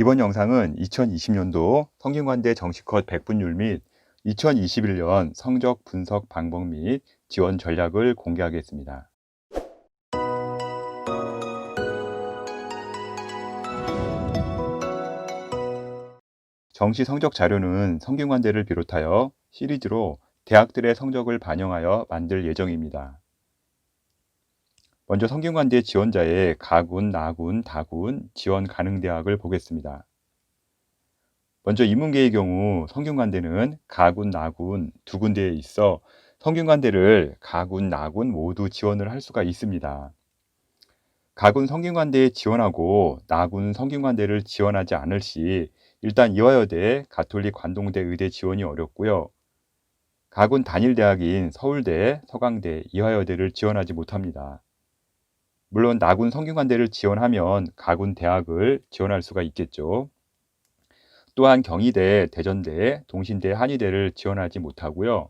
이번 영상은 2020년도 성균관대 정시컷 백분율 및 2021년 성적 분석 방법 및 지원 전략을 공개하겠습니다. 정시 성적 자료는 성균관대를 비롯하여 시리즈로 대학들의 성적을 반영하여 만들 예정입니다. 먼저 성균관대 지원자의 가군, 나군, 다군, 지원 가능 대학을 보겠습니다. 먼저 인문계의 경우 성균관대는 가군, 나군 두 군데에 있어 성균관대를 가군, 나군 모두 지원을 할 수가 있습니다. 가군 성균관대에 지원하고 나군 성균관대를 지원하지 않을 시 일단 이화여대, 가톨릭 관동대 의대 지원이 어렵고요. 가군 단일대학인 서울대, 서강대, 이화여대를 지원하지 못합니다. 물론 나군 성균관대를 지원하면 가군 대학을 지원할 수가 있겠죠. 또한 경희대, 대전대, 동신대, 한의대를 지원하지 못하고요.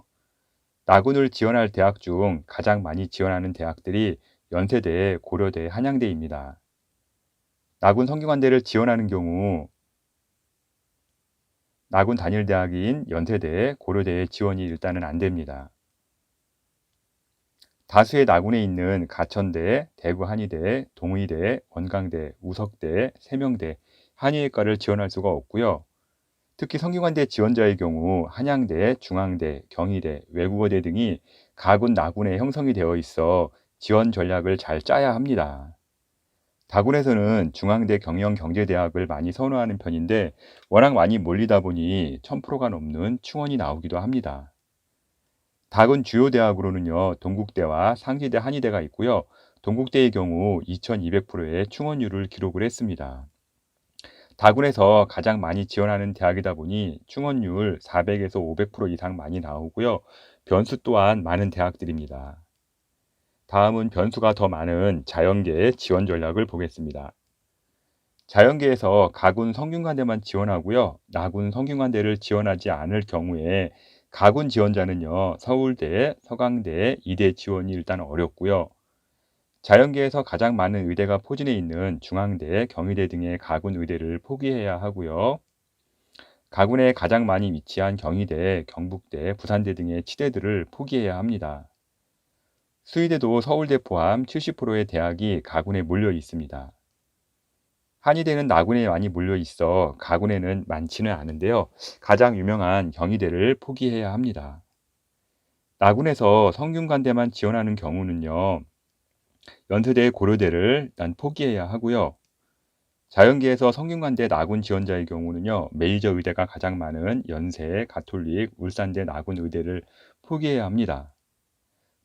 나군을 지원할 대학 중 가장 많이 지원하는 대학들이 연세대, 고려대, 한양대입니다. 나군 성균관대를 지원하는 경우 나군 단일대학인 연세대, 고려대의 지원이 일단은 안 됩니다. 다수의 나군에 있는 가천대, 대구 한의대, 동의대, 원광대, 우석대, 세명대, 한의외과를 지원할 수가 없고요. 특히 성균관대 지원자의 경우 한양대, 중앙대, 경희대, 외국어대 등이 가군, 나군에 형성이 되어 있어 지원 전략을 잘 짜야 합니다. 다군에서는 중앙대, 경영경제대학을 많이 선호하는 편인데 워낙 많이 몰리다 보니 1000%가 넘는 충원이 나오기도 합니다. 다군 주요 대학으로는요, 동국대와 상지대, 한의대가 있고요. 동국대의 경우 2200%의 충원율을 기록을 했습니다. 다군에서 가장 많이 지원하는 대학이다 보니 충원율 400에서 500% 이상 많이 나오고요. 변수 또한 많은 대학들입니다. 다음은 변수가 더 많은 자연계의 지원 전략을 보겠습니다. 자연계에서 가군 성균관대만 지원하고요. 나군 성균관대를 지원하지 않을 경우에 가군 지원자는요, 서울대, 서강대, 이대 지원이 일단 어렵고요. 자연계에서 가장 많은 의대가 포진해 있는 중앙대, 경희대 등의 가군 의대를 포기해야 하고요. 가군에 가장 많이 위치한 경희대, 경북대, 부산대 등의 치대들을 포기해야 합니다. 수의대도 서울대 포함 70%의 대학이 가군에 몰려 있습니다. 한의대는 나군에 많이 몰려 있어 가군에는 많지는 않은데요. 가장 유명한 경희대를 포기해야 합니다. 나군에서 성균관대만 지원하는 경우는요, 연세대, 고려대를 일단 포기해야 하고요. 자연계에서 성균관대 나군 지원자의 경우는요, 메이저 의대가 가장 많은 연세, 가톨릭, 울산대 나군 의대를 포기해야 합니다.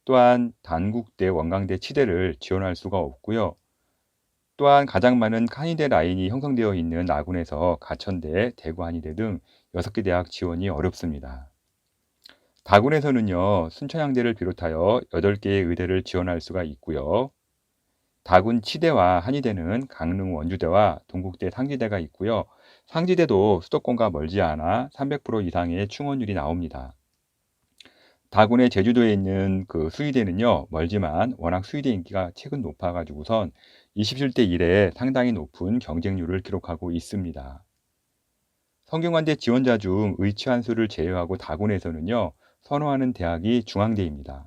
또한 단국대, 원광대, 치대를 지원할 수가 없고요. 또한 가장 많은 한의대 라인이 형성되어 있는 나군에서 가천대, 대구 한의대 등 6개 대학 지원이 어렵습니다. 다군에서는요, 순천향대를 비롯하여 8개의 의대를 지원할 수가 있고요. 다군 치대와 한의대는 강릉 원주대와 동국대, 상지대가 있고요. 상지대도 수도권과 멀지 않아 300% 이상의 충원율이 나옵니다. 다군의 제주도에 있는 그 수의대는요, 멀지만 워낙 수의대 인기가 최근 높아가지고선 27대 1에 상당히 높은 경쟁률을 기록하고 있습니다. 성균관대 지원자 중 의치한수를 제외하고 다군에서는요, 선호하는 대학이 중앙대입니다.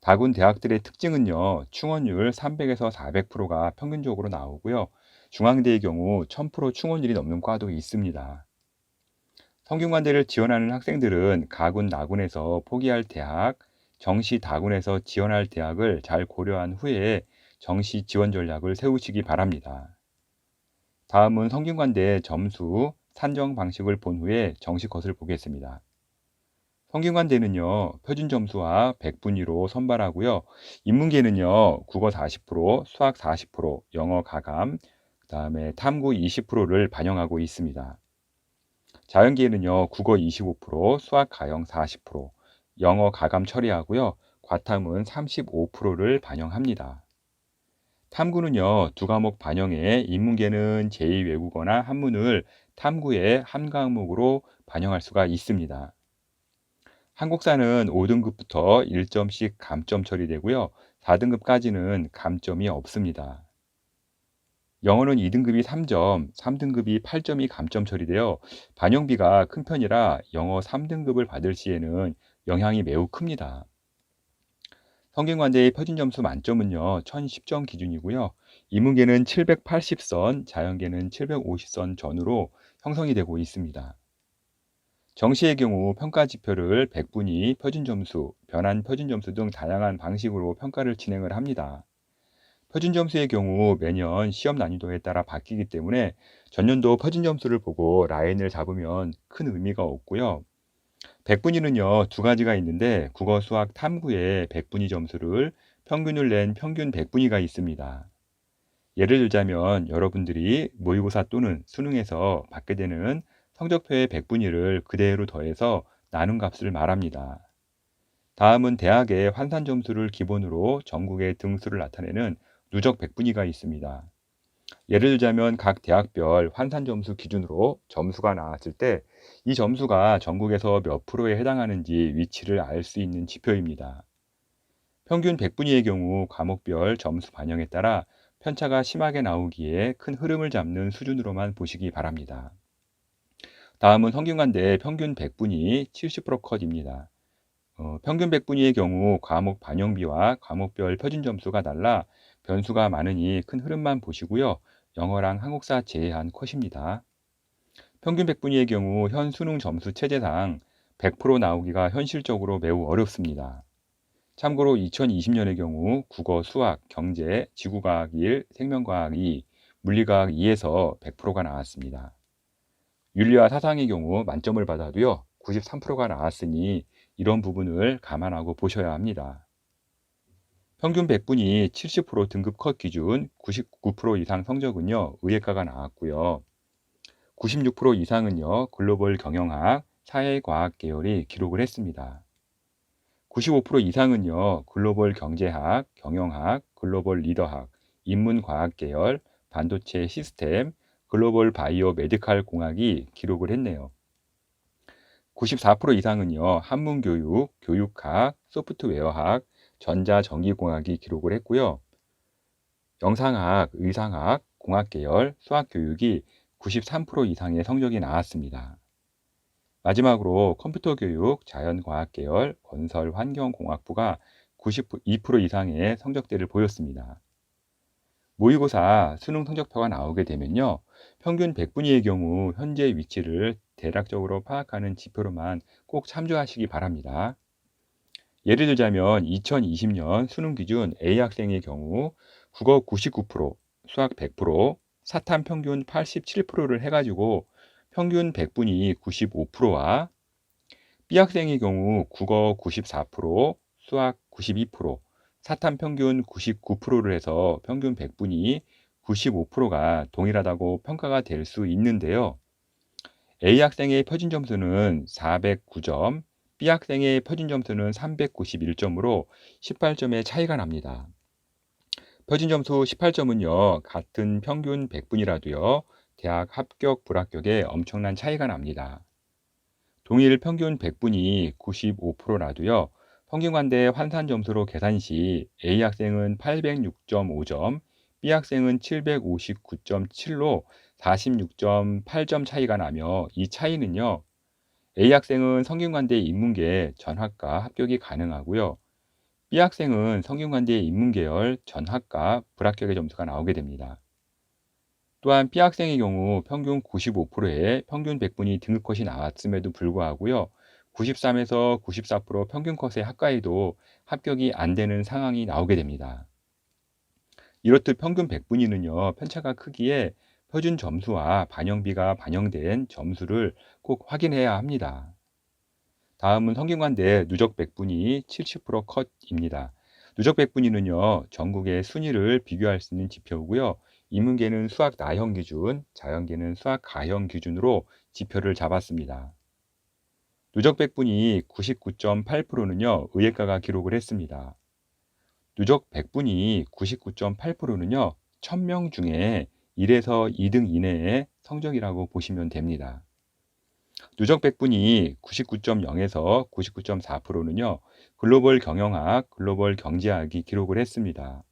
다군 대학들의 특징은요, 충원율 300에서 400%가 평균적으로 나오고요. 중앙대의 경우 1000% 충원율이 넘는 과도 있습니다. 성균관대를 지원하는 학생들은 가군, 나군에서 포기할 대학, 정시 다군에서 지원할 대학을 잘 고려한 후에 정시 지원 전략을 세우시기 바랍니다. 다음은 성균관대 점수 산정 방식을 본 후에 정시 컷을 보겠습니다. 성균관대는요, 표준 점수와 100분위로 선발하고요. 인문계는요, 국어 40%, 수학 40%, 영어 가감, 그다음에 탐구 20%를 반영하고 있습니다. 자연계는요, 국어 25%, 수학 가형 40%, 영어 가감 처리하고요. 과탐은 35%를 반영합니다. 탐구는요, 두 과목 반영에 인문계는 제2외국어나 한문을 탐구의 한 과목으로 반영할 수가 있습니다. 한국사는 5등급부터 1점씩 감점 처리되고요. 4등급까지는 감점이 없습니다. 영어는 2등급이 3점, 3등급이 8점이 감점 처리되어 반영비가 큰 편이라 영어 3등급을 받을 시에는 영향이 매우 큽니다. 성균관대의 표준점수 만점은요 1010점 기준이고요. 인문계는 780선, 자연계는 750선 전후로 형성이 되고 있습니다. 정시의 경우 평가 지표를 백분위, 표준점수, 변환 표준점수 등 다양한 방식으로 평가를 진행을 합니다. 표준점수의 경우 매년 시험 난이도에 따라 바뀌기 때문에 전년도 표준점수를 보고 라인을 잡으면 큰 의미가 없고요. 백분위는요 두 가지가 있는데 국어, 수학, 탐구의 백분위 점수를 평균을 낸 평균 백분위가 있습니다. 예를 들자면 여러분들이 모의고사 또는 수능에서 받게 되는 성적표의 백분위를 그대로 더해서 나눈 값을 말합니다. 다음은 대학의 환산 점수를 기본으로 전국의 등수를 나타내는 누적 백분위가 있습니다. 예를 들자면 각 대학별 환산 점수 기준으로 점수가 나왔을 때 이 점수가 전국에서 몇 프로에 해당하는지 위치를 알 수 있는 지표입니다. 평균 백분위의 경우 과목별 점수 반영에 따라 편차가 심하게 나오기에 큰 흐름을 잡는 수준으로만 보시기 바랍니다. 다음은 성균관대 평균 백분위 70% 컷입니다. 평균 백분위의 경우 과목 반영비와 과목별 표준 점수가 달라 변수가 많으니 큰 흐름만 보시고요. 영어랑 한국사 제외한 컷입니다. 평균 백분위의 경우 현 수능 점수 체제상 100% 나오기가 현실적으로 매우 어렵습니다. 참고로 2020년의 경우 국어, 수학, 경제, 지구과학 1, 생명과학 2, 물리과학 2에서 100%가 나왔습니다. 윤리와 사상의 경우 만점을 받아도요 93%가 나왔으니 이런 부분을 감안하고 보셔야 합니다. 평균 백분위 70% 등급 컷 기준 99% 이상 성적은요 의예과가 나왔고요. 96% 이상은요 글로벌 경영학, 사회과학 계열이 기록을 했습니다. 95% 이상은요 글로벌 경제학, 경영학, 글로벌 리더학, 인문과학 계열, 반도체 시스템, 글로벌 바이오 메디칼 공학이 기록을 했네요. 94% 이상은요 한문교육, 교육학, 소프트웨어학, 전자전기공학이 기록을 했고요. 영상학, 의상학, 공학계열, 수학교육이 93% 이상의 성적이 나왔습니다. 마지막으로 컴퓨터교육, 자연과학계열, 건설환경공학부가 92% 이상의 성적대를 보였습니다. 모의고사 수능 성적표가 나오게 되면요. 평균 백분위의 경우 현재 위치를 대략적으로 파악하는 지표로만 꼭 참조하시기 바랍니다. 예를 들자면 2020년 수능 기준 A학생의 경우 국어 99%, 수학 100%, 사탐 평균 87%를 해가지고 평균 백분위 95%와 B학생의 경우 국어 94%, 수학 92%, 사탐 평균 99%를 해서 평균 백분위 95%가 동일하다고 평가가 될 수 있는데요. A학생의 표준 점수는 409점, B학생의 표준 점수는 391점으로 18점의 차이가 납니다. 표준 점수 18점은요, 같은 평균 백분위라도요, 대학 합격, 불합격에 엄청난 차이가 납니다. 동일 평균 백분위 95%라도요, 성균관대 환산 점수로 계산 시 A학생은 806.5점, B학생은 759.7로 46.8점 차이가 나며 이 차이는요. A학생은 성균관대 인문계 전학과 합격이 가능하고요. B학생은 성균관대 인문계열 전학과 불합격의 점수가 나오게 됩니다. 또한 B학생의 경우 평균 95%의 평균 백분위 등급 컷이 나왔음에도 불구하고요. 93에서 94% 평균 컷의 학과에도 합격이 안 되는 상황이 나오게 됩니다. 이렇듯 평균 백분위는요. 편차가 크기에 표준 점수와 반영비가 반영된 점수를 꼭 확인해야 합니다. 다음은 성균관대 누적 백분위 70% 컷입니다. 누적 백분위는요. 전국의 순위를 비교할 수 있는 지표고요. 인문계는 수학 나형 기준, 자연계는 수학 가형 기준으로 지표를 잡았습니다. 누적 백분위 99.8%는요. 의예과가 기록을 했습니다. 누적 백분위 99.8%는요. 1000명 중에 1에서 2등 이내의 성적이라고 보시면 됩니다. 누적 백분위 99.0에서 99.4%는요. 글로벌 경영학, 글로벌 경제학이 기록을 했습니다.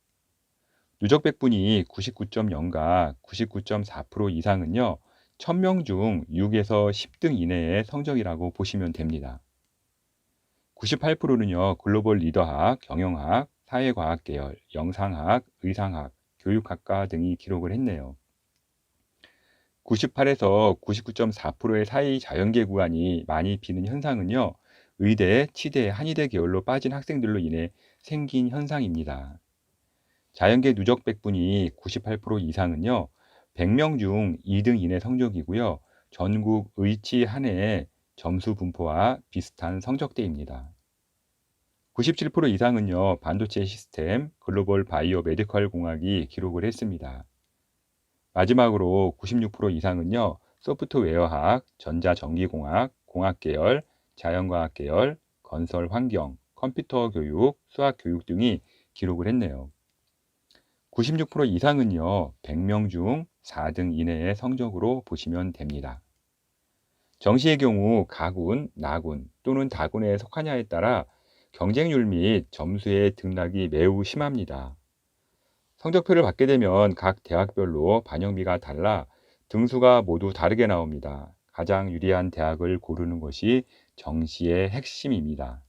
누적 백분위 99.0과 99.4% 이상은요, 1000명 중 6에서 10등 이내의 성적이라고 보시면 됩니다. 98%는요, 글로벌 리더학, 경영학, 사회과학 계열, 영상학, 의상학, 교육학과 등이 기록을 했네요. 98에서 99.4%의 사이 자연계 구간이 많이 비는 현상은요, 의대, 치대, 한의대 계열로 빠진 학생들로 인해 생긴 현상입니다. 자연계 누적 백분위 98% 이상은요, 100명 중 2등 이내 성적이고요, 전국 의치 한 해의 점수 분포와 비슷한 성적대입니다. 97% 이상은요, 반도체 시스템, 글로벌 바이오 메디컬 공학이 기록을 했습니다. 마지막으로 96% 이상은요, 소프트웨어학, 전자전기공학, 공학 계열, 자연과학 계열, 건설 환경, 컴퓨터 교육, 수학 교육 등이 기록을 했네요. 96% 이상은요, 100명 중 4등 이내의 성적으로 보시면 됩니다. 정시의 경우 가군, 나군 또는 다군에 속하냐에 따라 경쟁률 및 점수의 등락이 매우 심합니다. 성적표를 받게 되면 각 대학별로 반영비가 달라 등수가 모두 다르게 나옵니다. 가장 유리한 대학을 고르는 것이 정시의 핵심입니다.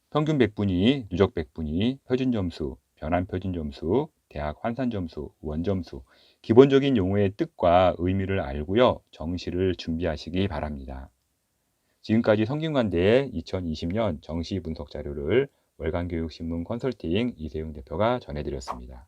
평균 백분위, 누적 백분위, 표준점수, 변환 표준점수, 대학 환산점수, 원점수, 기본적인 용어의 뜻과 의미를 알고요, 정시를 준비하시기 바랍니다. 지금까지 성균관대의 2020년 정시 분석 자료를 월간교육신문 컨설팅 이세용 대표가 전해드렸습니다.